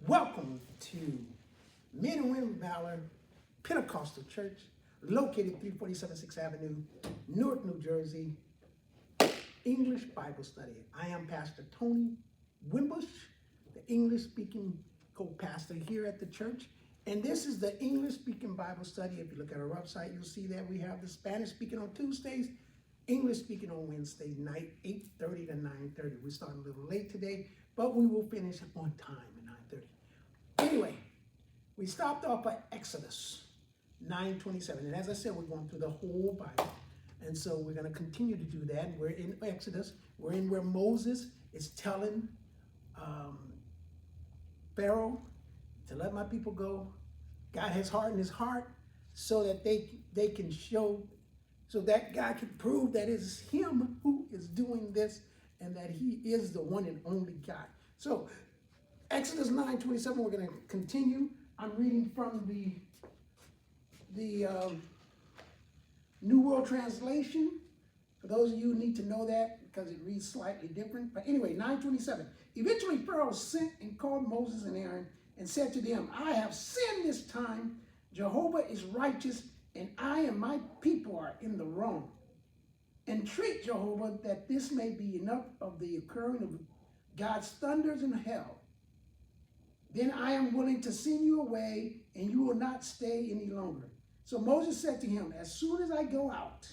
Welcome to Men and Women of Valor Pentecostal Church, located 347 6th Avenue, Newark, New Jersey, English Bible Study. I am Pastor Tony Wimbush, the English-speaking co-pastor here at the church. And this is the English-speaking Bible study. If you look at our website, you'll see that we have the Spanish-speaking on Tuesdays, English-speaking on Wednesday night, 8:30 to 9:30. We started a little late today, but we will finish on time at 9:30. Anyway, we stopped off at Exodus 9:27. And as I said, we're going through the whole Bible. And so we're going to continue to do that. We're in Exodus. We're in where Moses is telling Pharaoh to let my people go. God has hardened his heart so that they can show, so that God can prove that it is him who is doing this and that he is the one and only God. So Exodus 9:27, we're going to continue. I'm reading from the New World Translation. For those of you who need to know that, because it reads slightly different. But anyway, 9:27. Eventually Pharaoh sent and called Moses and Aaron and said to them, I have sinned this time. Jehovah is righteous, and I and my people are in the wrong. Entreat Jehovah that this may be enough of the occurring of God's thunders in hell. Then I am willing to send you away, and you will not stay any longer. So Moses said to him, as soon as I go out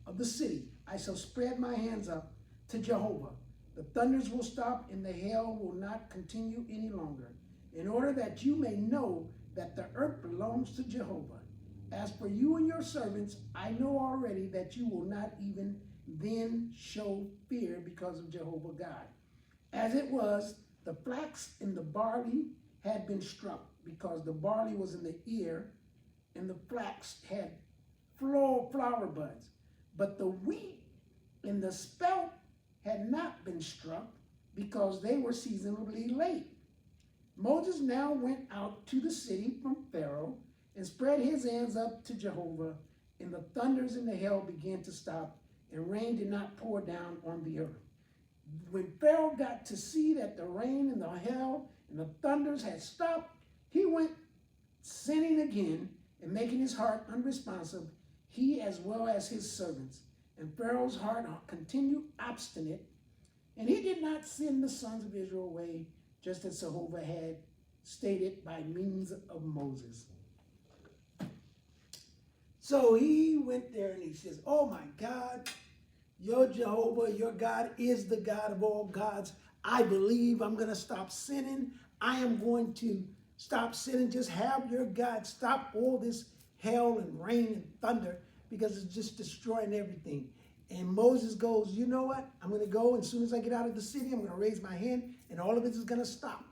of the city, I shall spread my hands up to Jehovah. The thunders will stop, and the hail will not continue any longer, in order that you may know that the earth belongs to Jehovah. As for you and your servants, I know already that you will not even then show fear because of Jehovah God. As it was, the flax and the barley had been struck, because the barley was in the ear and the flax had flower buds. But the wheat and the spelt had not been struck, because they were seasonably late. Moses now went out to the city from Pharaoh and spread his hands up to Jehovah, and the thunders and the hail began to stop, and rain did not pour down on the earth. When Pharaoh got to see that the rain and the hail and the thunders had stopped, he went sinning again and making his heart unresponsive, he as well as his servants. And Pharaoh's heart continued obstinate, and he did not send the sons of Israel away, just as Jehovah had stated by means of Moses. So he went there and he says, oh my God, your Jehovah, your God is the God of all gods. I believe I'm going to stop sinning. I am going to stop sinning. Just have your God stop all this hail and rain and thunder, because it's just destroying everything. And Moses goes, you know what? I'm going to go. As soon as I get out of the city, I'm going to raise my hand, and all of it is going to stop.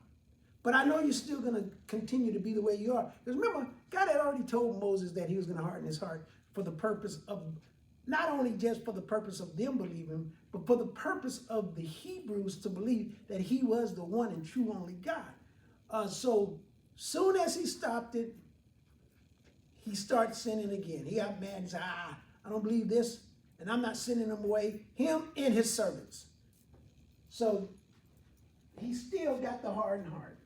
But I know you're still going to continue to be the way you are. Because remember, God had already told Moses that he was going to harden his heart for the purpose of, not only just for the purpose of them believing, but for the purpose of the Hebrews to believe that he was the one and true only God. So soon as he stopped it, he started sinning again. He got mad and said, I don't believe this, and I'm not sending them away, him and his servants. So he still got the hardened heart.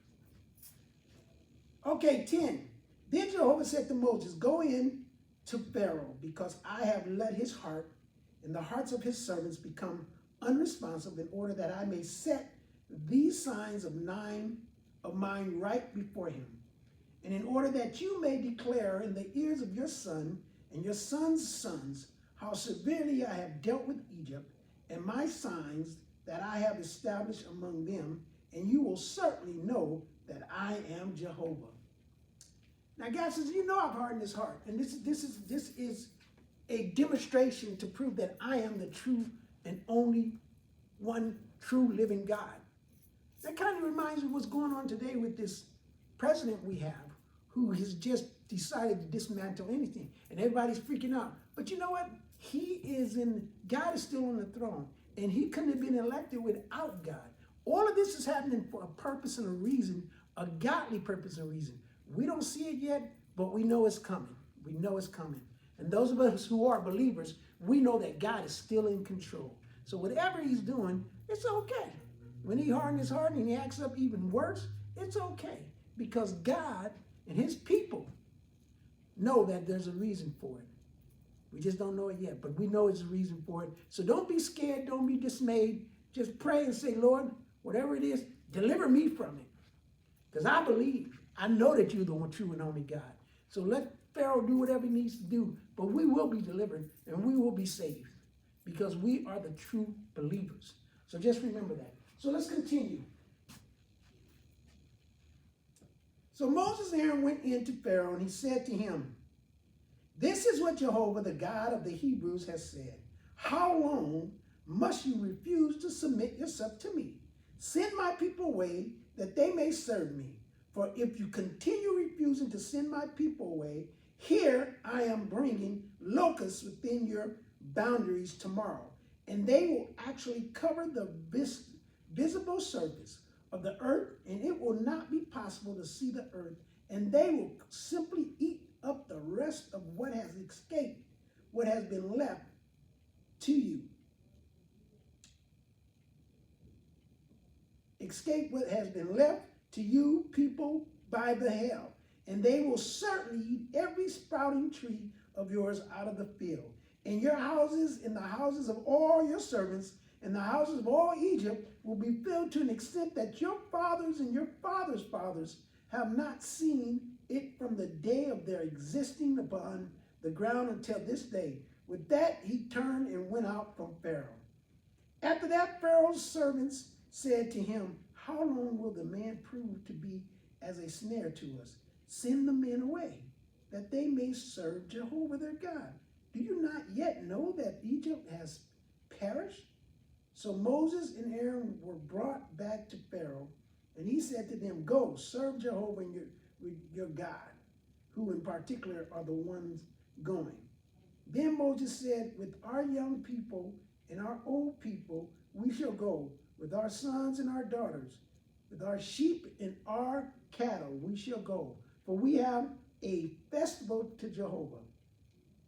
Okay, 10. Then Jehovah said to Moses, go in to Pharaoh, because I have let his heart and the hearts of his servants become unresponsive, in order that I may set these signs of mine right before him. And in order that you may declare in the ears of your son and your son's sons how severely I have dealt with Egypt, and my signs that I have established among them, and you will certainly know that I am Jehovah. Now God says, you know I've hardened his heart. And this is a demonstration to prove that I am the true and only one true living God. That kind of reminds me of what's going on today with this president we have, who has just decided to dismantle anything. And everybody's freaking out. But you know what? God is still on the throne. And he couldn't have been elected without God. All of this is happening for a purpose and a reason, a godly purpose and reason. We don't see it yet, but we know it's coming. We know it's coming. And those of us who are believers, we know that God is still in control. So whatever he's doing, it's okay. When he hardens his heart and he acts up even worse, It's okay because God and his people know that there's a reason for it. We just don't know it yet, but we know it's a reason for it. So don't be scared. Don't be dismayed. Just pray and say, Lord, whatever it is, deliver me from it. Because I believe, I know that you're the one true and only God. So let Pharaoh do whatever he needs to do, but we will be delivered and we will be saved because we are the true believers. So just remember that. So let's continue. So Moses and Aaron went in to Pharaoh and he said to him, this is what Jehovah, the God of the Hebrews, has said. How long must you refuse to submit yourself to me? Send my people away that they may serve me. For if you continue refusing to send my people away, here I am bringing locusts within your boundaries tomorrow. And they will actually cover the visible surface of the earth, and it will not be possible to see the earth. And they will simply eat up the rest of what has escaped, what has been left to you. Escape what has been left to you people by the hail. And they will certainly eat every sprouting tree of yours out of the field. And your houses and the houses of all your servants and the houses of all Egypt will be filled to an extent that your fathers and your fathers' fathers have not seen it from the day of their existing upon the ground until this day. With that, he turned and went out from Pharaoh. After that, Pharaoh's servants said to him, how long will the man prove to be as a snare to us? Send the men away, that they may serve Jehovah their God. Do you not yet know that Egypt has perished? So Moses and Aaron were brought back to Pharaoh, and he said to them, go, serve Jehovah and your God, who in particular are the ones going. Then Moses said, with our young people and our old people, we shall go. With our sons and our daughters, with our sheep and our cattle, we shall go. For we have a festival to Jehovah.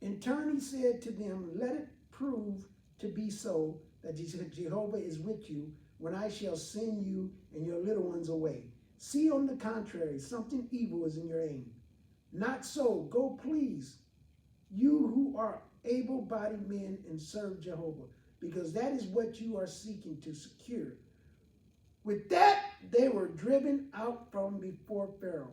In turn, he said to them, let it prove to be so that Jehovah is with you when I shall send you and your little ones away. See, on the contrary, something evil is in your aim. Not so. Go, please, you who are able-bodied men, and serve Jehovah, because that is what you are seeking to secure. With that, they were driven out from before Pharaoh.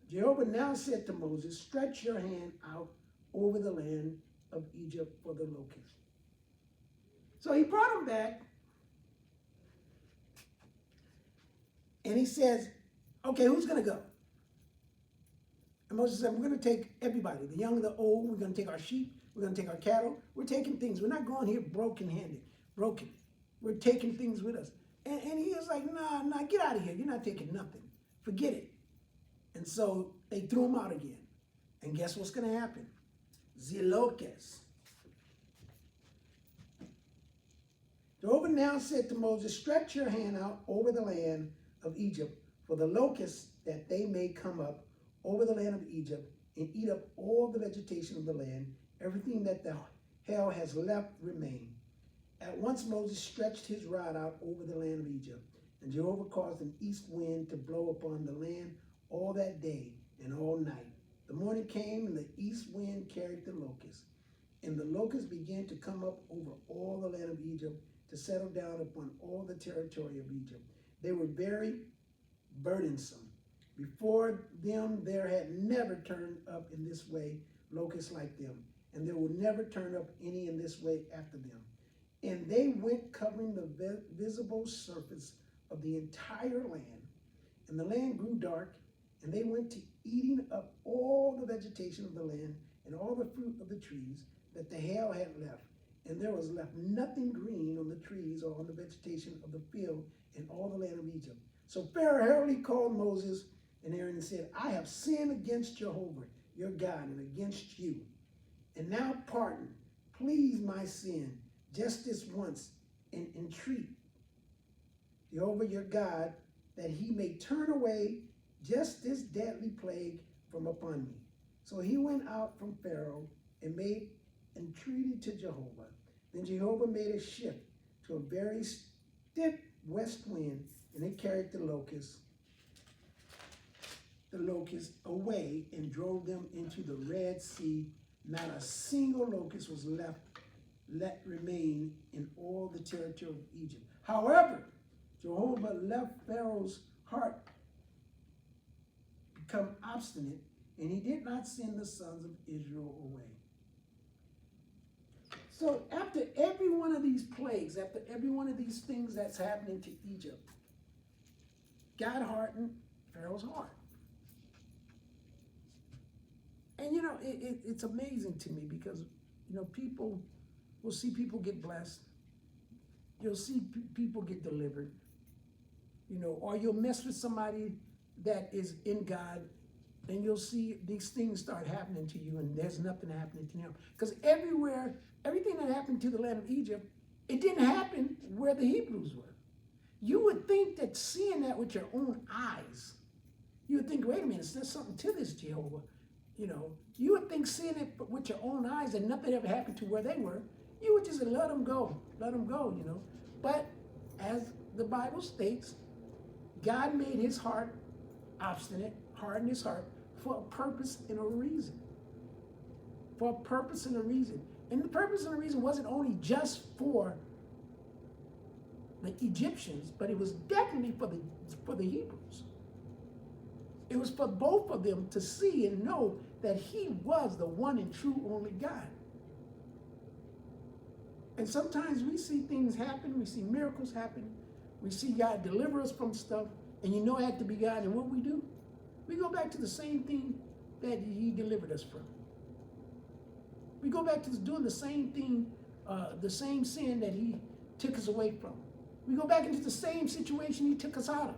Jehovah now said to Moses, stretch your hand out over the land of Egypt for the locusts. So he brought them back, and he says, okay, who's going to go? And Moses said, we're going to take everybody, the young and the old. We're going to take our sheep. We're going to take our cattle. We're taking things. We're not going here broken-handed, broken. We're taking things with us. And he was like, nah, get out of here. You're not taking nothing. Forget it. And so they threw him out again. And guess what's going to happen? The locusts. Jehovah now said to Moses, stretch your hand out over the land of Egypt for the locusts, that they may come up over the land of Egypt and eat up all the vegetation of the land. Everything that the hail has left remain. At once Moses stretched his rod out over the land of Egypt, and Jehovah caused an east wind to blow upon the land all that day and all night. The morning came, and the east wind carried the locusts. And the locusts began to come up over all the land of Egypt to settle down upon all the territory of Egypt. They were very burdensome. Before them there had never turned up in this way locusts like them, and there will never turn up any in this way after them. And they went covering the visible surface of the entire land, and the land grew dark, and they went to eating up all the vegetation of the land and all the fruit of the trees that the hail had left. And there was left nothing green on the trees or on the vegetation of the field in all the land of Egypt. So Pharaoh hurriedly called Moses and Aaron and said, I have sinned against Jehovah, your God, and against you. And now pardon, please, my sin, just this once, and entreat Jehovah your God, that he may turn away just this deadly plague from upon me. So he went out from Pharaoh and made entreaty to Jehovah. Then Jehovah made a shift to a very stiff west wind, and it carried the locusts the locusts away and drove them into the Red Sea. Not a single locust was let remain in all the territory of Egypt. However, Jehovah left Pharaoh's heart become obstinate, and he did not send the sons of Israel away. So after every one of these plagues, after every one of these things that's happening to Egypt, God hardened Pharaoh's heart. And you know, it's amazing to me because, you know, people will see people get blessed. You'll see people get delivered, you know, or you'll mess with somebody that is in God, and you'll see these things start happening to you, and there's nothing happening to them. Because everywhere, everything that happened to the land of Egypt, it didn't happen where the Hebrews were. You would think that seeing that with your own eyes, you would think, wait a minute, there's something to this, Jehovah. You know, you would think seeing it with your own eyes and nothing ever happened to where they were, you would just let them go, you know. But as the Bible states, God made his heart obstinate, hardened his heart for a purpose and a reason. For a purpose and a reason. And the purpose and the reason wasn't only just for the Egyptians, but it was definitely for the Hebrews. It was for both of them to see and know that he was the one and true only God. And sometimes we see things happen, we see miracles happen, we see God deliver us from stuff, and you know it had to be God, and what we do? We go back to the same thing that he delivered us from. We go back to doing the same thing, the same sin that he took us away from. We go back into the same situation he took us out of.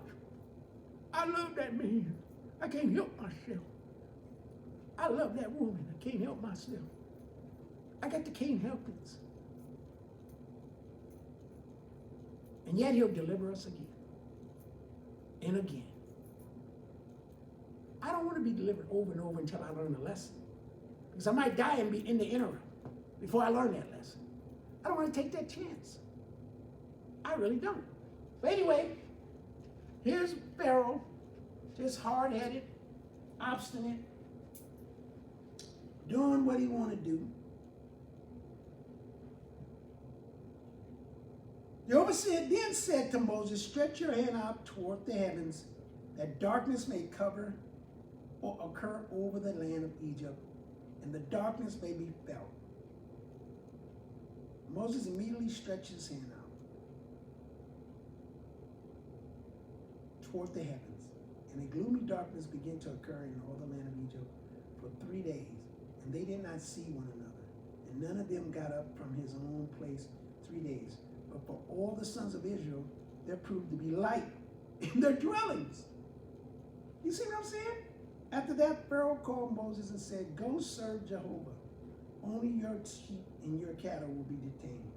I love that man. I can't help myself. I love that woman. I can't help myself. I got the can't help it. And yet he'll deliver us again and again. I don't want to be delivered over and over until I learn the lesson. Because I might die and be in the interim before I learn that lesson. I don't want to take that chance. I really don't. But anyway, here's Pharaoh, just hard-headed, obstinate, doing what he want to do. Jehovah then said to Moses, stretch your hand out toward the heavens, that darkness may cover or occur over the land of Egypt, and the darkness may be felt. Moses immediately stretched his hand out toward the heavens, and a gloomy darkness began to occur in all the land of Egypt for 3 days, and they did not see one another, and none of them got up from his own place 3 days. But for all the sons of Israel, there proved to be light in their dwellings. You see what I'm saying? After that, Pharaoh called Moses and said, go serve Jehovah. Only your sheep and your cattle will be detained.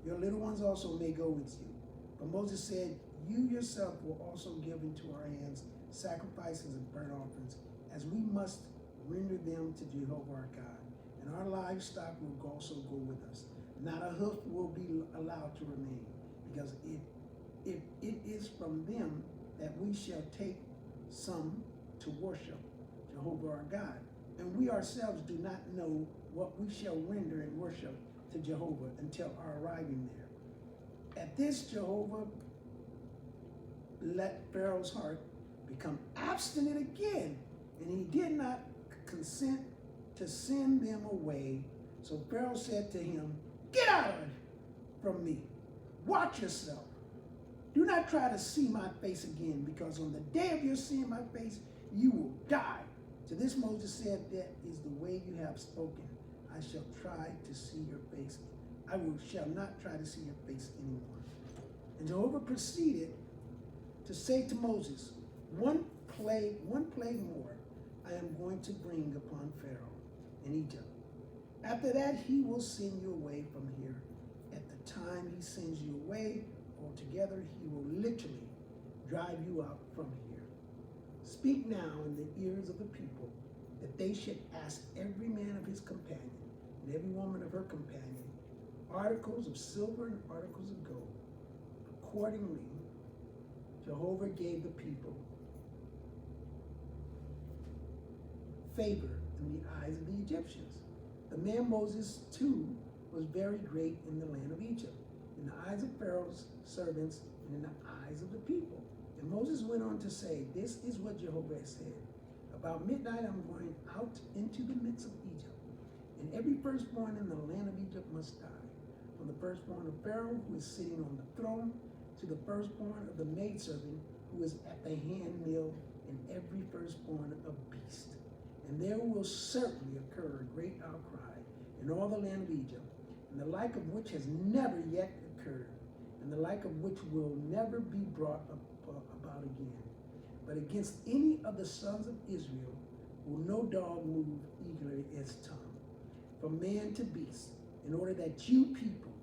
Your little ones also may go with you. But Moses said, you yourself will also give into our hands sacrifices and burnt offerings, as we must render them to Jehovah our God. And our livestock will also go with us. Not a hoof will be allowed to remain, because it is from them that we shall take some to worship Jehovah our God. And we ourselves do not know what we shall render in worship to Jehovah until our arriving there. At this, Jehovah let Pharaoh's heart become obstinate again, and he did not consent to send them away. So Pharaoh said to him, get out from me. Watch yourself. Do not try to see my face again, because on the day of your seeing my face, you will die. To this Moses said, that is the way you have spoken. I shall try to see your face. Shall not try to see your face anymore. And Jehovah proceeded to say to Moses, one plague more I am going to bring upon Pharaoh in Egypt. After that, he will send you away from here. At the time he sends you away altogether, he will literally drive you out from here. Speak now in the ears of the people, that they should ask every man of his companion and every woman of her companion articles of silver and articles of gold. Accordingly, Jehovah gave the people favor in the eyes of the Egyptians. The man Moses, too, was very great in the land of Egypt, in the eyes of Pharaoh's servants and in the eyes of the people. And Moses went on to say, this is what Jehovah has said. About midnight I'm going out into the midst of Egypt, and every firstborn in the land of Egypt must die, from the firstborn of Pharaoh who is sitting on the throne to the firstborn of the maidservant who is at the handmill, and every firstborn of beast. And there will certainly occur a great outcry in all the land of Egypt, and the like of which has never yet occurred, and the like of which will never be brought about again. But against any of the sons of Israel will no dog move eagerly its tongue, from man to beast, in order that you people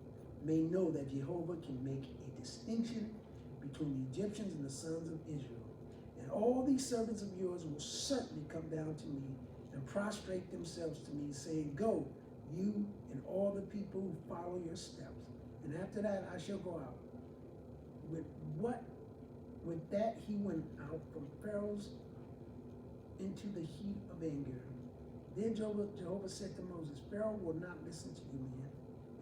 may know that Jehovah can make a distinction between the Egyptians and the sons of Israel. And all these servants of yours will certainly come down to me and prostrate themselves to me, saying, go, you and all the people who follow your steps. And after that I shall go out. With that he went out from Pharaoh's into the heat of anger. Then Jehovah said to Moses, Pharaoh will not listen to you, man,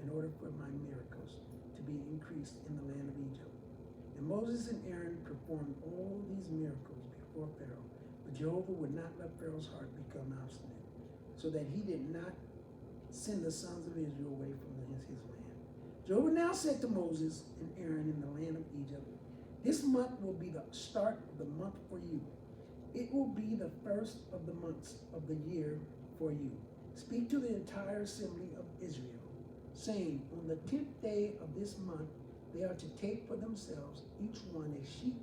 in order for my miracles to be increased in the land of Egypt. And Moses and Aaron performed all these miracles before Pharaoh, but Jehovah would not let Pharaoh's heart become obstinate, so that he did not send the sons of Israel away from his land. Jehovah now said to Moses and Aaron in the land of Egypt, this month will be the start of the month for you. It will be the first of the months of the year for you. Speak to the entire assembly of Israel, saying, on the 10th day of this month, they are to take for themselves each one a sheep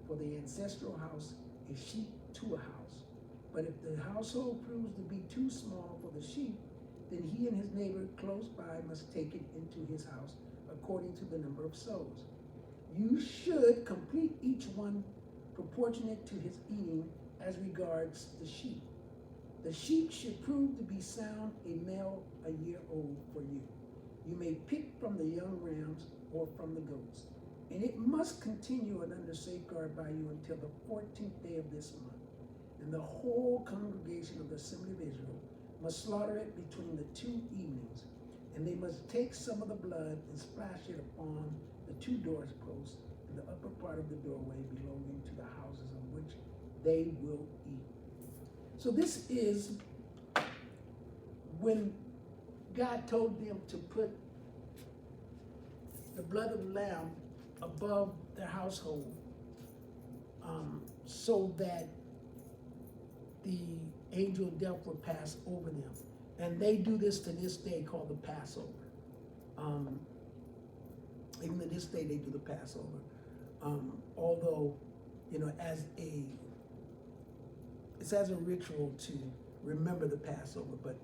for the ancestral house, a sheep to a house. But if the household proves to be too small for the sheep, then he and his neighbor close by must take it into his house according to the number of souls. You should complete each one proportionate to his eating as regards the sheep. The sheep should prove to be sound, a male a year old for you. You may pick from the young rams or from the goats. And it must continue and under safeguard by you until the 14th day of this month. And the whole congregation of the assembly of Israel must slaughter it between the 2 evenings. And they must take some of the blood and splash it upon the 2 doorposts in the upper part of the doorway belonging to the houses of which they will eat. So this is when God told them to put the blood of the lamb above their household, so that the angel of death would pass over them. And they do this to this day, called the Passover. Even to this day, they do the Passover. Although, it's as a ritual to remember the Passover, but,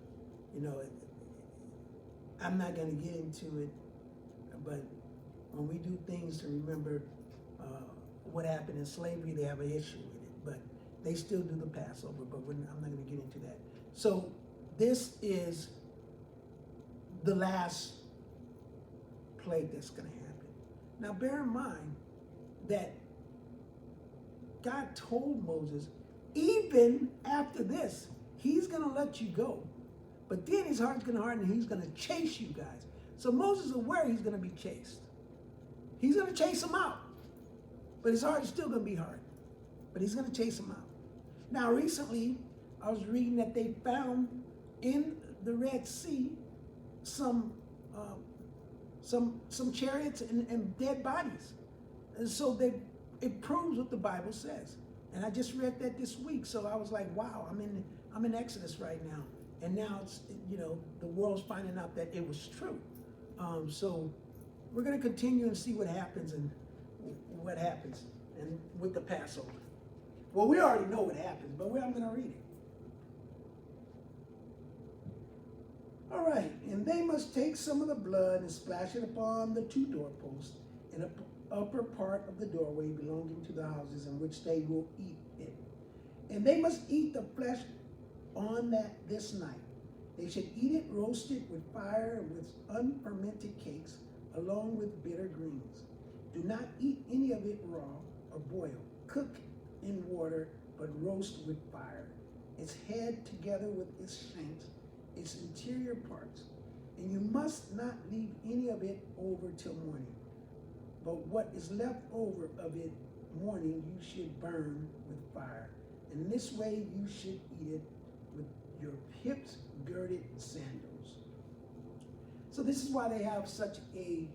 I'm not going to get into it, but when we do things to remember what happened in slavery, they have an issue with it, but they still do the Passover, but I'm not going to get into that. So this is the last plague that's going to happen. Now bear in mind that God told Moses, even after this, he's going to let you go. But then his heart's going to harden and he's going to chase you guys. So Moses is aware he's going to be chased. He's going to chase them out. But his heart is still going to be hard. But he's going to chase them out. Now recently, I was reading that they found in the Red Sea some chariots and dead bodies. And so it proves what the Bible says. And I just read that this week. So I was like, wow, I'm in Exodus right now. And now it's, the world's finding out that it was true. So we're going to continue and see what happens and with the Passover. Well, we already know what happens, but I'm going to read it. All right, and they must take some of the blood and splash it upon the 2 doorposts in the upper part of the doorway belonging to the houses in which they will eat it. And they must eat the flesh on this night. They should eat it roasted with fire and with unfermented cakes, along with bitter greens. Do not eat any of it raw or boiled. Cook in water, but roast with fire. its head together with its shanks, its interior parts. And you must not leave any of it over till morning. But what is left over of it morning you should burn with fire. In this way you should eat it with your hips girded sandals. So this is why they have such a,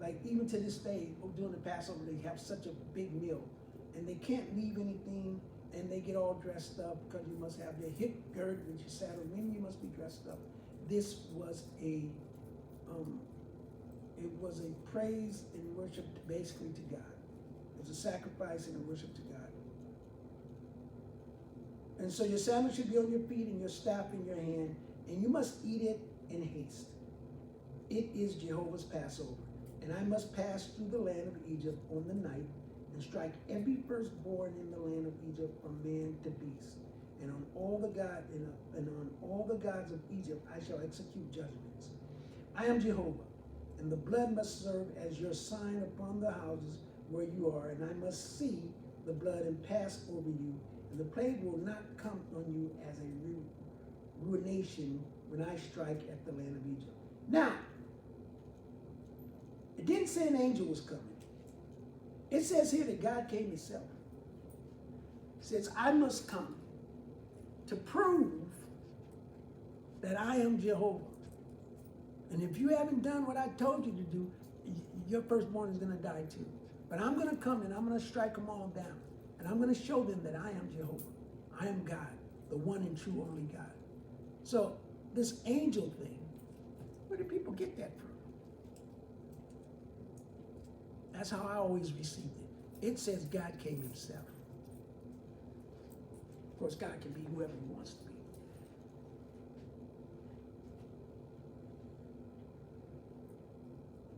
like even to this day, during the Passover, they have such a big meal. And they can't leave anything, and they get all dressed up because you must have your hip girded with your saddle. Then you must be dressed up. This was a, it was a praise and worship basically to God. It was a sacrifice and a worship to God. And so your sandal should be on your feet and your staff in your hand, and you must eat it in haste. It is Jehovah's Passover, and I must pass through the land of Egypt on the night and strike every firstborn in the land of Egypt from man to beast. And on all the gods of Egypt I shall execute judgments. I am Jehovah, and the blood must serve as your sign upon the houses where you are, and I must see the blood and pass over you, and the plague will not come on you as a ruination when I strike at the land of Egypt. Now, it didn't say an angel was coming. It says here that God came himself. It says, I must come to prove that I am Jehovah. And if you haven't done what I told you to do, your firstborn is going to die too. But I'm going to come and I'm going to strike them all down. And I'm going to show them that I am Jehovah. I am God, the one and true only God. So this angel thing, where do people get that from? That's how I always received it. It says God came himself. Of course, God can be whoever he wants to be.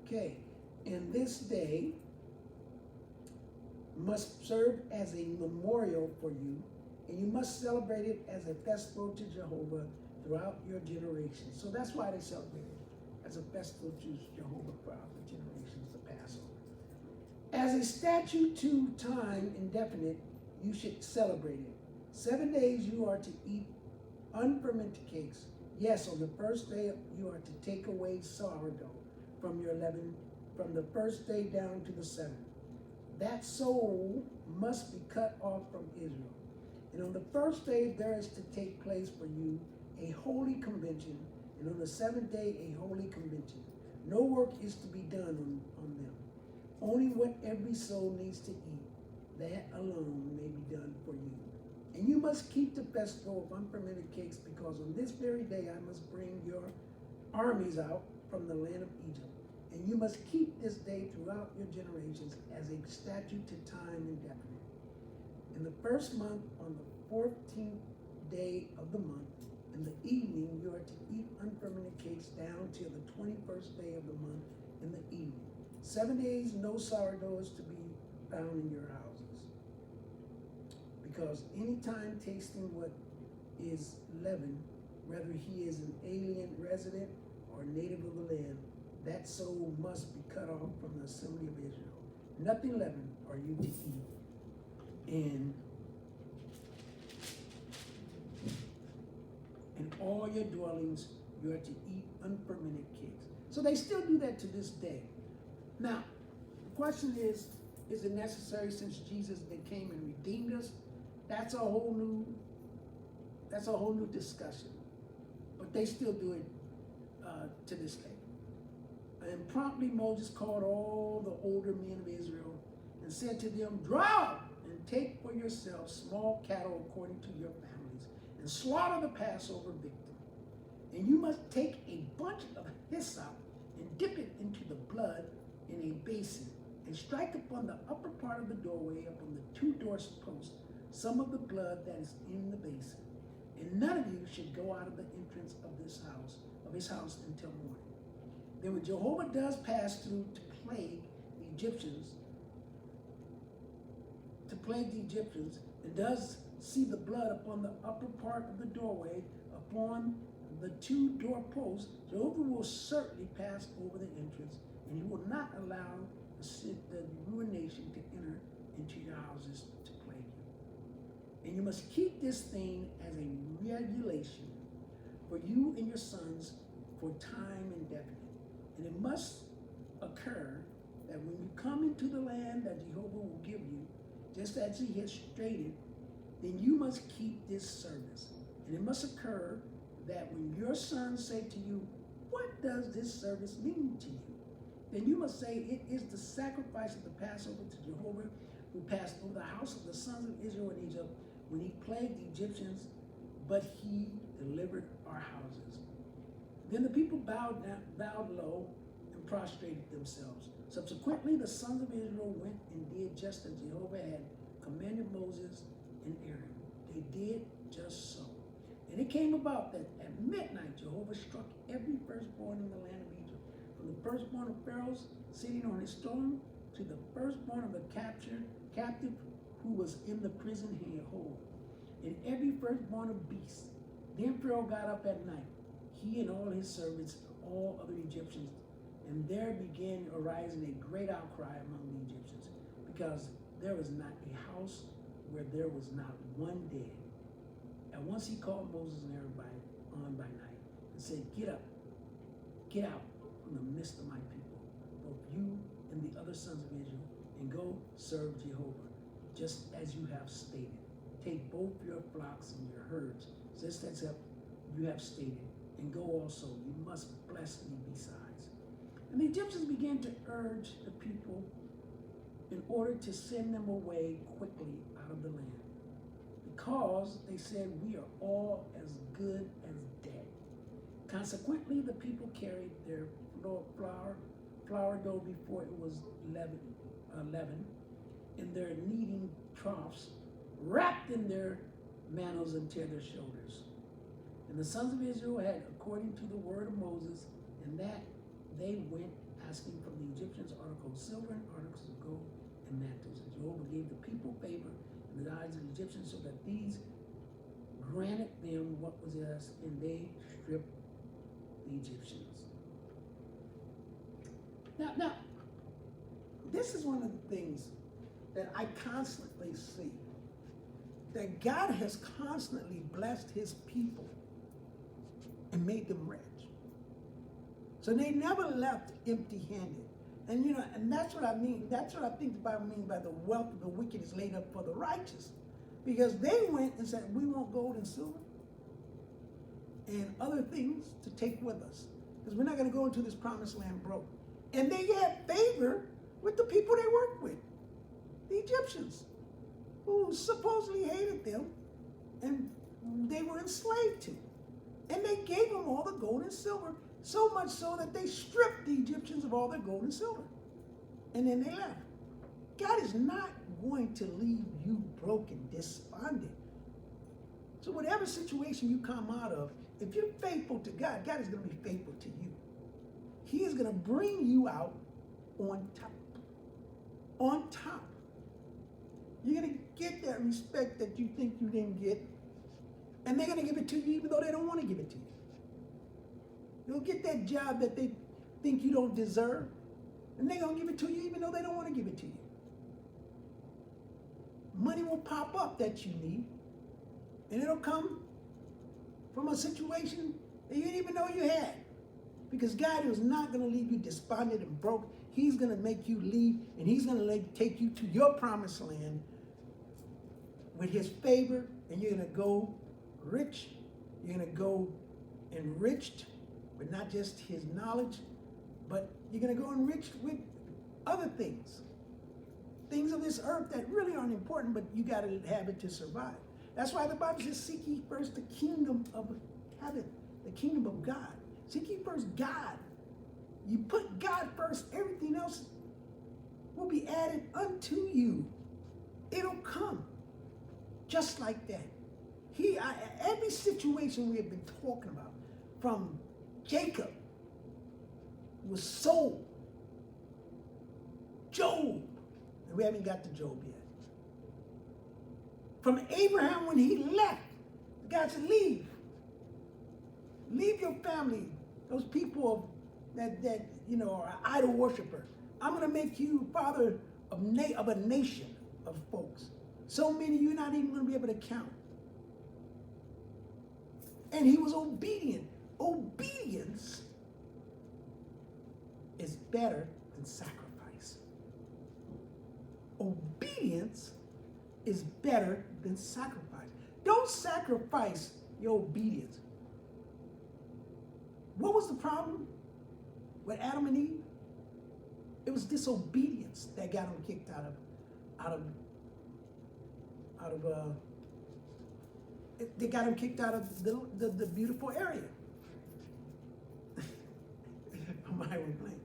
Okay, and this day must serve as a memorial for you, and you must celebrate it as a festival to Jehovah throughout your generations. So that's why they celebrate it as a festival to Jehovah throughout the generations, the Passover. As a statute to time indefinite, you should celebrate it. 7 days you are to eat unfermented cakes. Yes, on the first day you are to take away sourdough from your leaven, from the first day down to the seventh. That soul must be cut off from Israel. And on the first day there is to take place for you a holy convention, and on the seventh day a holy convention. No work is to be done on them. Only what every soul needs to eat, that alone may be done for you. And you must keep the festival of unfermented cakes, because on this very day I must bring your armies out from the land of Egypt. And you must keep this day throughout your generations as a statute to time indefinite. In the first month, on the 14th day of the month, in the evening, you are to eat unfermented cakes down till the 21st day of the month in the evening. 7 days, no sourdough is to be found in your houses. Because any time tasting what is leavened, whether he is an alien resident or native of the land, that soul must be cut off from the assembly of Israel. Nothing leavened are you to eat. And in all your dwellings, you are to eat unfermented cakes. So they still do that to this day. Now, the question is it necessary since Jesus then came and redeemed us? That's a whole new discussion. But they still do it to this day. And promptly Moses called all the older men of Israel and said to them, draw and take for yourselves small cattle according to your families, and slaughter the Passover victim. And you must take a bunch of hyssop and dip it into the blood in a basin, and strike upon the upper part of the doorway, upon the 2 doorposts, some of the blood that is in the basin. And none of you should go out of the entrance of his house until morning. Then when Jehovah does pass through to plague the Egyptians, and does see the blood upon the upper part of the doorway, upon the 2 doorposts, Jehovah will certainly pass over the entrance, and he will not allow the ruination to enter into your houses to plague you. And you must keep this thing as a regulation for you and your sons for time indefinite. And it must occur that when you come into the land that Jehovah will give you, just as he has stated, then you must keep this service. And it must occur that when your sons say to you, what does this service mean to you? Then you must say, it is the sacrifice of the Passover to Jehovah, who passed over the house of the sons of Israel in Egypt when he plagued the Egyptians, but he delivered our houses. Then the people bowed low and prostrated themselves. Subsequently, the sons of Israel went and did just as Jehovah had commanded Moses and Aaron. They did just so. And it came about that at midnight, Jehovah struck every firstborn in the land of Egypt, from the firstborn of Pharaoh's sitting on his throne to the firstborn of the captive who was in the prison hold, and every firstborn of beasts. Then Pharaoh got up at night, he and all his servants, all other Egyptians, and there began arising a great outcry among the Egyptians, because there was not a house where there was not one dead. And once he called Moses and Aaron by night and said, get up, get out from the midst of my people, both you and the other sons of Israel, and go serve Jehovah, just as you have stated. Take both your flocks and your herds, just as you have stated, and go also. You must bless me besides. And the Egyptians began to urge the people in order to send them away quickly out of the land, because they said, we are all as good as dead. Consequently, the people carried their flour dough before it was leavened in their kneading troughs, wrapped in their mantles until their shoulders. And the sons of Israel had, according to the word of Moses, and that they went asking from the Egyptians articles of silver and articles of gold and mantles. And Jehovah gave the people favor in the eyes of the Egyptians, so that these granted them what was theirs, and they stripped the Egyptians. Now, this is one of the things that I constantly see, that God has constantly blessed his people and made them rich. So they never left empty-handed. And and that's what I mean. That's what I think the Bible means by the wealth of the wicked is laid up for the righteous. Because they went and said, we want gold and silver and other things to take with us, because we're not going to go into this promised land broke. And they had favor with the people they worked with, the Egyptians, who supposedly hated them and they were enslaved to. And they gave them all the gold and silver, so much so that they stripped the Egyptians of all their gold and silver. And then they left. God is not going to leave you broken, despondent. So whatever situation you come out of, if you're faithful to God, God is going to be faithful to you. He is going to bring you out on top. On top. You're going to get that respect that you think you didn't get, and they're going to give it to you even though they don't want to give it to you. You'll get that job that they think you don't deserve, and they're going to give it to you even though they don't want to give it to you. Money will pop up that you need, and it'll come from a situation that you didn't even know you had. Because God is not going to leave you despondent and broke. He's going to make you leave, and he's going to take you to your promised land with his favor, and you're going to go rich. You're going to go enriched with not just his knowledge, but you're going to go enriched with other things. Things of this earth that really aren't important, but you got to have it to survive. That's why the Bible says, seek ye first the kingdom of heaven, the kingdom of God. Seek ye first God. You put God first, everything else will be added unto you. It'll come just like that. Every situation we have been talking about, from Jacob was sold, Job, and we haven't got to Job yet. From Abraham, when he left, God said, leave. Leave your family, those people that are idol worshipers. I'm going to make you father of a nation of folks. So many you're not even going to be able to count. And he was obedient. Obedience is better than sacrifice. Obedience is better than sacrifice. Don't sacrifice your obedience. What was the problem with Adam and Eve? It was disobedience that got them kicked out of they got him kicked out of the beautiful area. My own plane.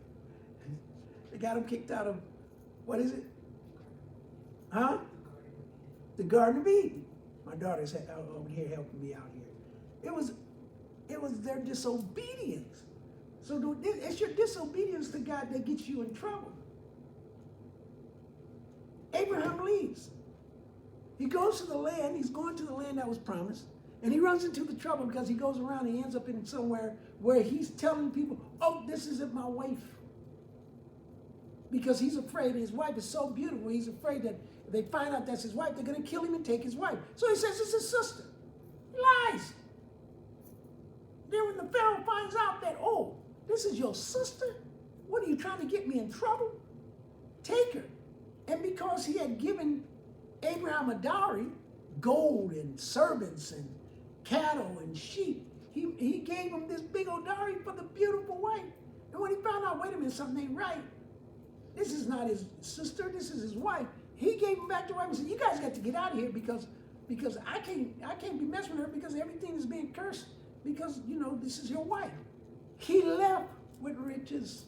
They got him kicked out of, what is it? Huh? The Garden of Eden. My daughter's over here helping me out here. It was their disobedience. So it's your disobedience to God that gets you in trouble. Abraham leaves. He goes to the land, he's going to the land that was promised, and he runs into the trouble because he goes around and he ends up in somewhere where he's telling people, oh, this isn't my wife. Because he's afraid his wife is so beautiful, he's afraid that if they find out that's his wife, they're going to kill him and take his wife. So he says it's his sister. He lies. Then when the Pharaoh finds out that, oh, this is your sister, what are you trying to get me in trouble? Take her. And because he had given Abraham a dowry, gold and servants and cattle and sheep, he gave him this big old dowry for the beautiful wife. And when he found out, wait a minute, something ain't right, this is not his sister, this is his wife, he gave him back to the wife and said, you guys got to get out of here because I can't be messing with her because everything is being cursed because, you know, this is your wife. He left with riches.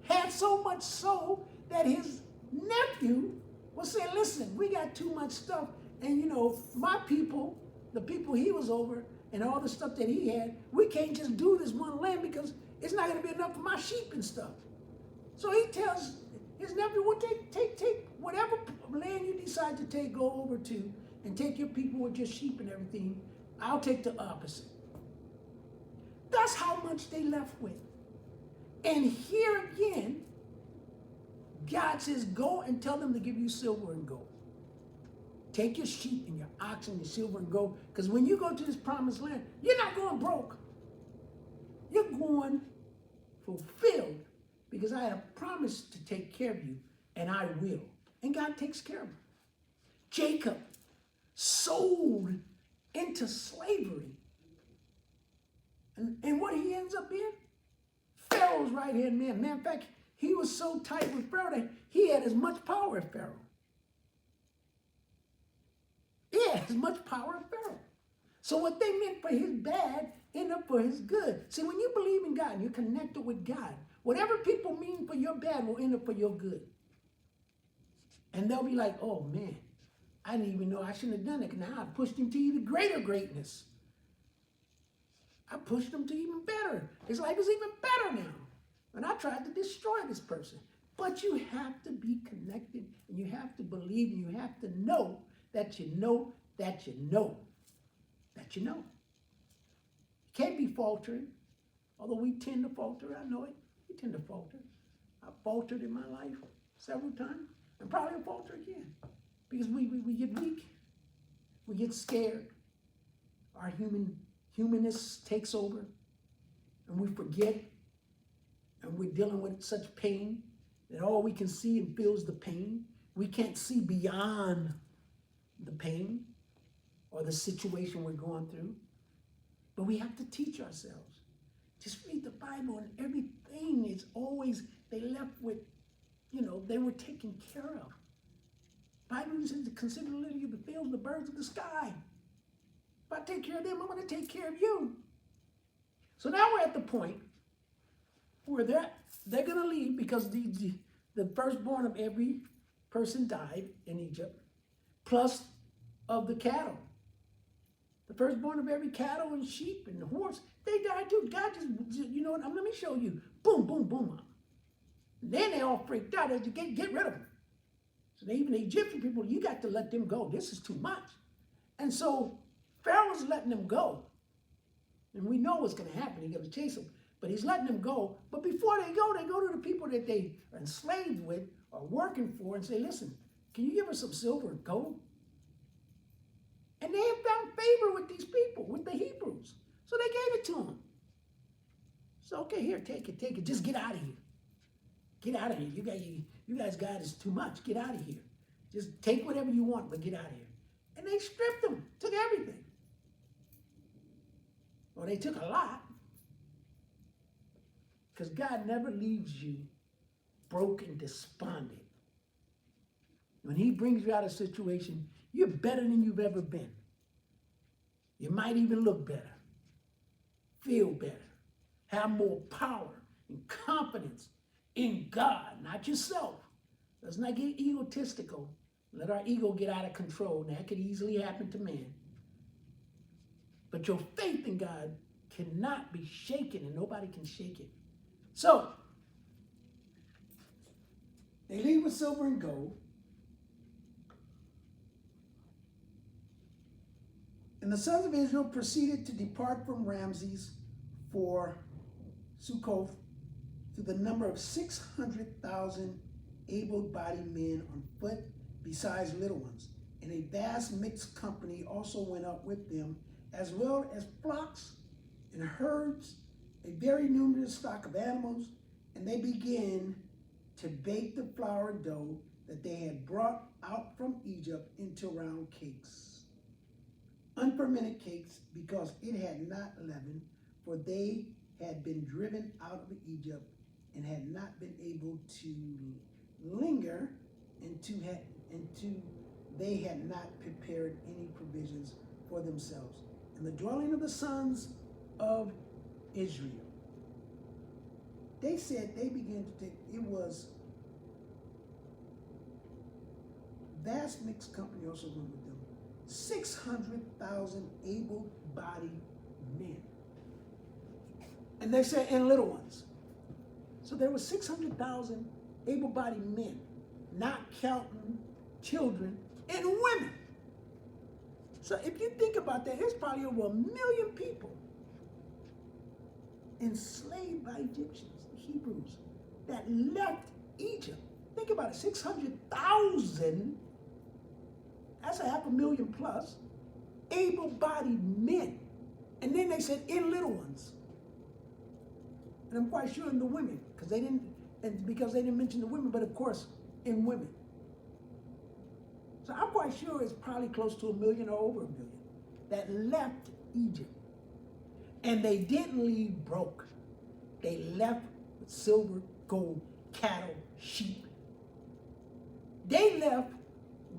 Had so much so that his nephew was saying, listen, we got too much stuff. And, you know, my people, the people he was over, and all the stuff that he had, we can't just do this one land because it's not going to be enough for my sheep and stuff. So he tells his nephew, well, take whatever land you decide to take, go over to, and take your people with your sheep and everything. I'll take the opposite. That's how much they left with. And here again, God says, go and tell them to give you silver and gold. Take your sheep and your oxen, your silver and gold, because when you go to this promised land, you're not going broke. You're going fulfilled because I have promised to take care of you, and I will. And God takes care of him. Jacob sold into slavery. And what he ends up in? Pharaoh's right-hand man. Man, in fact, he was so tight with Pharaoh that he had as much power as Pharaoh. He had as much power as Pharaoh. So what they meant for his bad ended up for his good. See, when you believe in God and you're connected with God, whatever people mean for your bad will end up for your good. And they'll be like, oh man, I didn't even know I shouldn't have done it. Now I pushed him to even greater greatness. I pushed him to even better. His life is even better now. And I tried to destroy this person. But you have to be connected, and you have to believe, and you have to know that you know that you know that you know. You can't be faltering, although we tend to falter. I know it. We tend to falter. I've faltered in my life several times, and probably will falter again. Because we get weak. We get scared. Our humanness takes over, and we forget, and we're dealing with such pain that all we can see and feel is the pain. We can't see beyond the pain or the situation we're going through. But we have to teach ourselves. Just read the Bible, and everything is always, they left with, you know, they were taken care of. The Bible says to consider the lily of the field, the birds of the sky. If I take care of them, I'm going to take care of you. So now we're at the point where they're going to leave because the firstborn of every person died in Egypt, plus of the cattle. The firstborn of every cattle and sheep and horse, they died too. God just, you know what, let me show you. Boom, boom, boom. And then they all freaked out as you get rid of them. So even the Egyptian people, you got to let them go. This is too much. And so Pharaoh's letting them go. And we know what's going to happen. He's going to chase them. But he's letting them go. But before they go to the people that they are enslaved with or working for and say, listen, Can you give us some silver and gold? And they had found favor with these people, with the Hebrews. So they gave it to them. So, okay, here, take it. Just get out of here. Get out of here. You guys got is too much. Get out of here. Just take whatever you want, but get out of here. And they stripped them, took everything. Well, they took a lot. Because God never leaves you broken, despondent. When he brings you out of a situation, you're better than you've ever been. You might even look better, feel better, have more power and confidence in God, not yourself. Let's not get egotistical. Let our ego get out of control. That could easily happen to man. But your faith in God cannot be shaken, and nobody can shake it. So, they leave with silver and gold. And the sons of Israel proceeded to depart from Ramses for Succoth to the number of 600,000 able-bodied men on foot, besides little ones. And a vast mixed company also went up with them, as well as flocks and herds, a very numerous stock of animals, and they began to bake the flour dough that they had brought out from Egypt into round cakes, unfermented cakes, because it had not leavened, for they had been driven out of Egypt and had not been able to linger, and they had not prepared any provisions for themselves. And the dwelling of the sons of Israel, they said they began to take, it was vast mixed company also went with them, 600,000 able-bodied men. And they said, and little ones. So there were 600,000 able-bodied men, not counting children and women. So if you think about that, there's probably over 1 million people enslaved by Egyptians, the Hebrews, that left Egypt. Think about it, 600,000, that's 500,000 plus, able-bodied men. And then they said, in little ones. And I'm quite sure in the women, because they didn't mention the women, but of course, in women. So I'm quite sure it's probably close to 1 million or over 1 million that left Egypt. And they didn't leave broke. They left with silver, gold, cattle, sheep. They left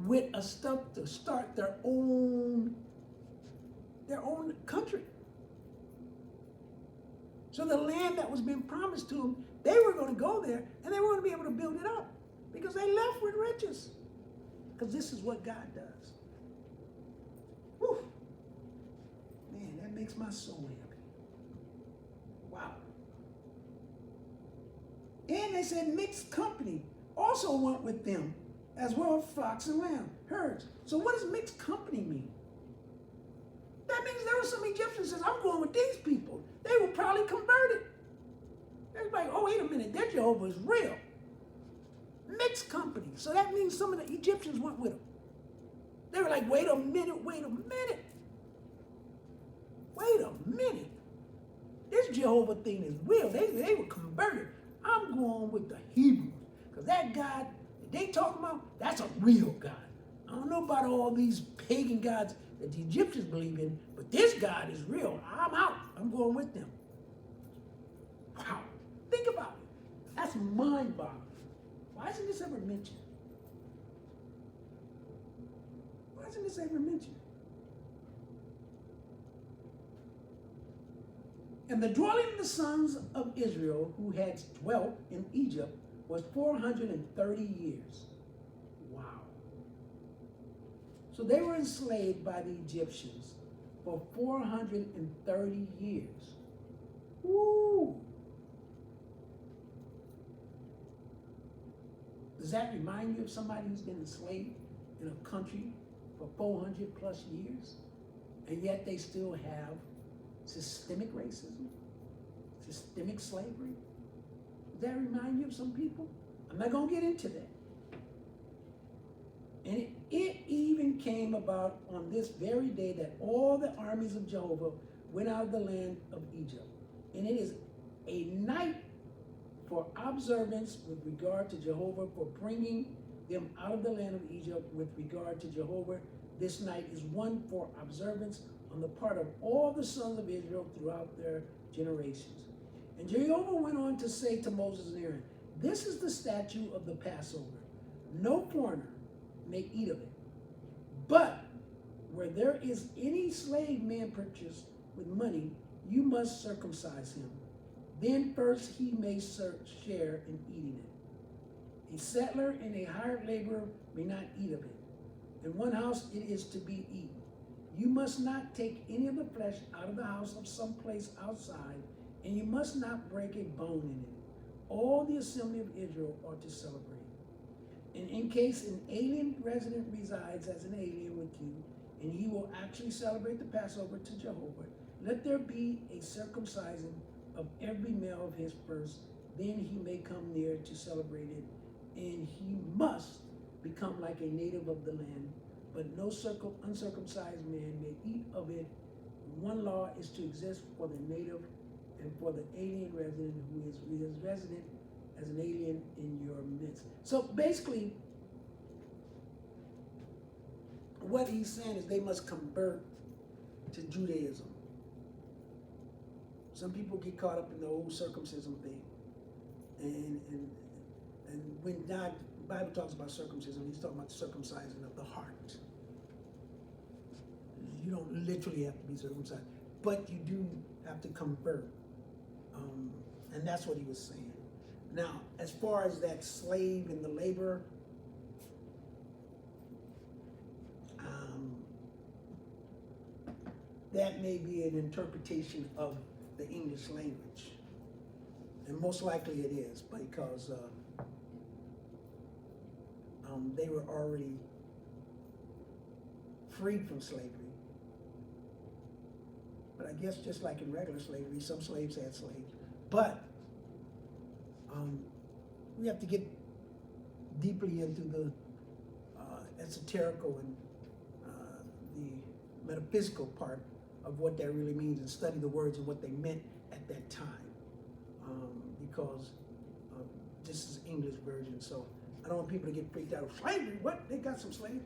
with a stuff to start their own country. So the land that was being promised to them, they were going to go there and they were going to be able to build it up because they left with riches. Because this is what God does. Whew. Man, that makes my soul happy. Wow. And they said mixed company also went with them, as well as flocks and lambs, herds. So what does mixed company mean? That means there were some Egyptians that said, I'm going with these people. They were probably converted. Everybody, oh, wait a minute, their Jehovah is real. Mixed company. So that means some of the Egyptians went with them. They were like, wait a minute. This Jehovah thing is real. They were converted. I'm going with the Hebrews. Because that God that they talking about, that's a real God. I don't know about all these pagan gods that the Egyptians believe in, but this God is real. I'm out. I'm going with them. Wow. Think about it. That's mind-boggling. Why isn't this ever mentioned? Why isn't this ever mentioned? And the dwelling of the sons of Israel who had dwelt in Egypt was 430 years. Wow. So they were enslaved by the Egyptians for 430 years. Woo! Does that remind you of somebody who's been enslaved in a country for 400 plus years, and yet they still have systemic racism, systemic slavery? Does that remind you of some people? I'm not going to get into that. And it even came about on this very day that all the armies of Jehovah went out of the land of Egypt. And it is a night for observance with regard to Jehovah, for bringing them out of the land of Egypt with regard to Jehovah. This night is one for observance on the part of all the sons of Israel throughout their generations. And Jehovah went on to say to Moses and Aaron, this is the statute of the Passover. No foreigner may eat of it. But where there is any slave man purchased with money, you must circumcise him. Then first he may share in eating it. A settler and a hired laborer may not eat of it. In one house it is to be eaten. You must not take any of the flesh out of the house of some place outside, and you must not break a bone in it. All the assembly of Israel are to celebrate. And in case an alien resident resides as an alien with you, and he will actually celebrate the Passover to Jehovah, let there be a circumcision of every male of his first, then he may come near to celebrate it, and he must become like a native of the land, but no uncircumcised man may eat of it. One law is to exist for the native and for the alien resident who is resident as an alien in your midst. So basically, what he's saying is they must convert to Judaism. Some people get caught up in the whole circumcision thing. And when God, the Bible talks about circumcision, he's talking about the circumcising of the heart. You don't literally have to be circumcised, but you do have to convert. And that's what he was saying. Now, as far as that slave and the laborer, that may be an interpretation of the English language. And most likely it is, because they were already freed from slavery. But I guess just like in regular slavery, some slaves had slaves. But we have to get deeply into the esoterical and the metaphysical part of what that really means, and study the words and what they meant at that time. Because this is English version, so I don't want people to get freaked out. Slavery? What? They got some slaves?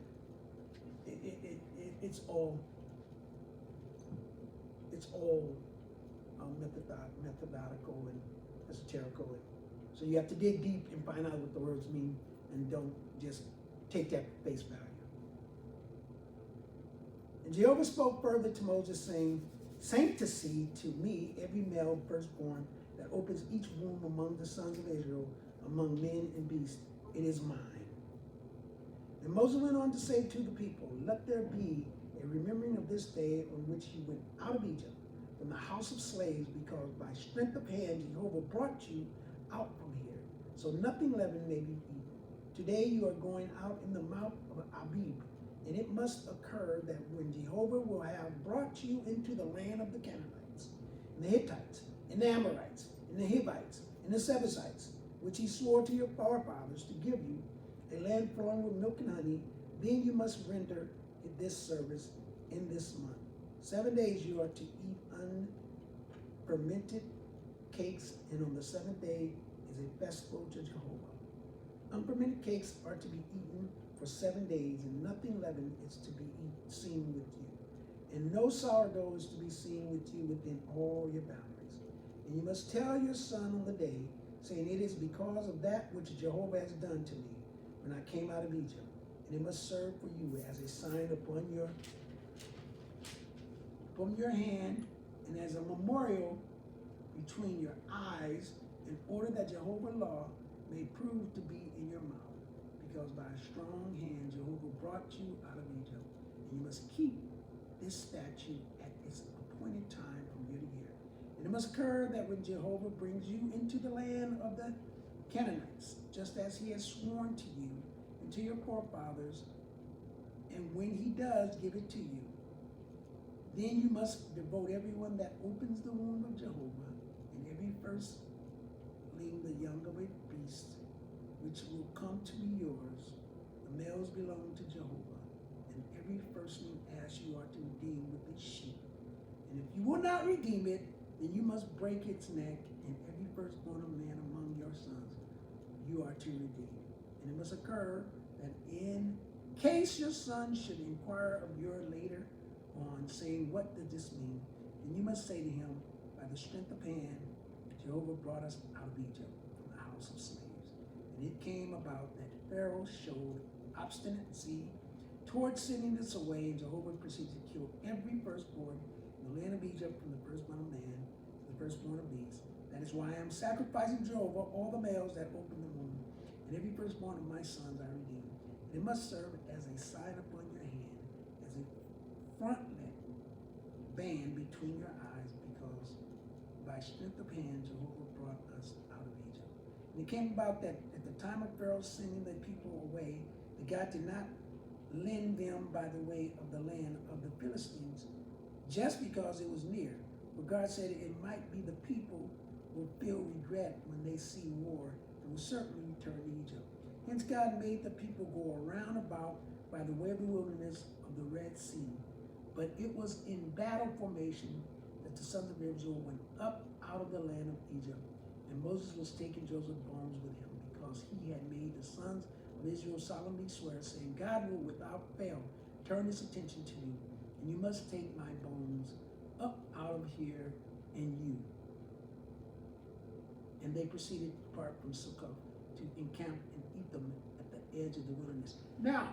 It's all methodical and esoterical. And so you have to dig deep and find out what the words mean, and don't just take that face value. And Jehovah spoke further to Moses, saying, sanctify to me every male firstborn that opens each womb among the sons of Israel, among men and beasts. It is mine. And Moses went on to say to the people, let there be a remembering of this day on which you went out of Egypt, from the house of slaves, because by strength of hand Jehovah brought you out from here. So nothing leavened may be eaten. Today you are going out in the mouth of Abib. And it must occur that when Jehovah will have brought you into the land of the Canaanites, and the Hittites, and the Amorites, and the Hivites, and the Jebusites, which he swore to your forefathers to give you, a land flowing with milk and honey, then you must render this service in this month. 7 days you are to eat unfermented cakes, and on the seventh day is a festival to Jehovah. Unfermented cakes are to be eaten for 7 days, and nothing leavened is to be seen with you. And no sourdough is to be seen with you within all your boundaries. And you must tell your son on the day, saying, it is because of that which Jehovah has done to me when I came out of Egypt. And it must serve for you as a sign upon your hand, and as a memorial between your eyes, in order that Jehovah's law may prove to be in your mouth. Because by a strong hand Jehovah brought you out of Egypt, and you must keep this statute at its appointed time from year to year. And it must occur that when Jehovah brings you into the land of the Canaanites, just as he has sworn to you and to your forefathers, and when he does give it to you, then you must devote everyone that opens the womb of Jehovah, and every firstling, the young of a beast, which will come to be yours, The males belong to Jehovah, and every firstling ass you are to redeem with its sheep. And if you will not redeem it, then you must break its neck, and every firstborn of man among your sons you are to redeem. And it must occur that in case your son should inquire of you later on, saying, what did this mean? Then you must say to him, by the strength of hand, Jehovah brought us out of Egypt from the house of slaves. And it came about that Pharaoh showed obstinacy towards sending this away, and Jehovah proceeded to kill every firstborn in the land of Egypt, from the firstborn of man to the firstborn of beast. That is why I am sacrificing Jehovah all the males that open the womb, and every firstborn of my sons I redeem. And it must serve as a sign upon your hand, as a frontlet band between your eyes, because by strength of hand Jehovah brought us out of Egypt. And it came about that at the time of Pharaoh sending the people away, that God did not lend them by the way of the land of the Philistines, just because it was near. But God said it might be the people will feel regret when they see war, and will certainly return to Egypt. Hence God made the people go around about by the way of the wilderness of the Red Sea. But it was in battle formation that the sons of Israel went up out of the land of Egypt. And Moses was taking Joseph's bones with him, because he had made the sons of Israel solemnly swear, saying, God will without fail turn his attention to you, and you must take my bones up out of here and you. And they proceeded to depart from Succoth to encamp in Etham at the edge of the wilderness. Now,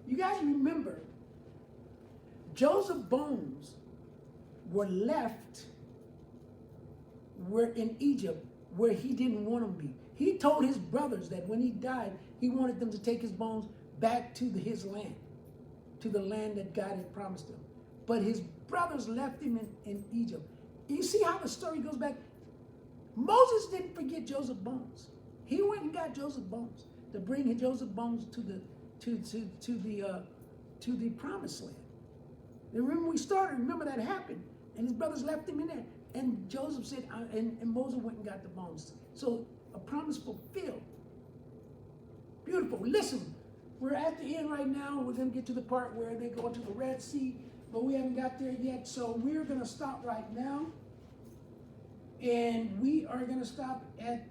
you guys remember, Joseph's bones were left in Egypt, where he didn't want them to be. He told his brothers that when he died, he wanted them to take his bones back to his land, to the land that God had promised him. But his brothers left him in Egypt. You see how the story goes back? Moses didn't forget Joseph's bones. He went and got Joseph's bones to bring Joseph's bones to the promised land. And remember, we started, remember that happened. And his brothers left him in there. And Joseph said, and Moses went and got the bones. So a promise fulfilled. Beautiful. Listen, we're at the end right now. We're going to get to the part where they go to the Red Sea, but we haven't got there yet. So we're going to stop right now. And we are going to stop at,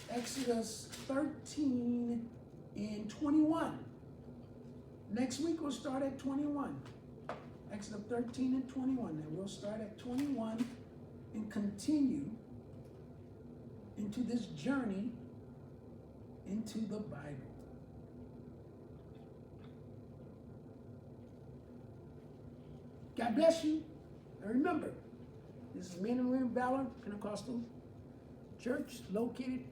Exodus 13 and 21. Next week we'll start at 21. Exodus 13 and 21. And we'll start at 21 and continue into this journey into the Bible. God bless you. And remember, this is Men and Women of Valor Pentecostal Church, located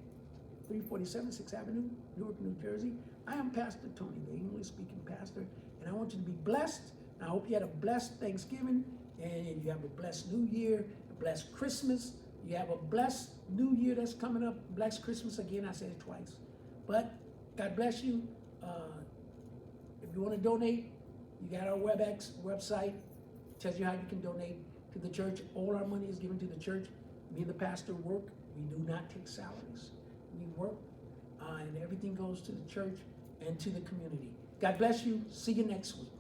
347 6th Avenue, Newark, New Jersey. I am Pastor Tony, the English-speaking pastor, and I want you to be blessed. I hope you had a blessed Thanksgiving, and you have a blessed New Year, a blessed Christmas. You have a blessed New Year that's coming up, blessed Christmas again. I said it twice. But God bless you. If you want to donate, you got our WebEx website. Tells you how you can donate to the church. All our money is given to the church. Me and the pastor work. We do not take salaries. We work, and everything goes to the church and to the community. God bless you. See you next week.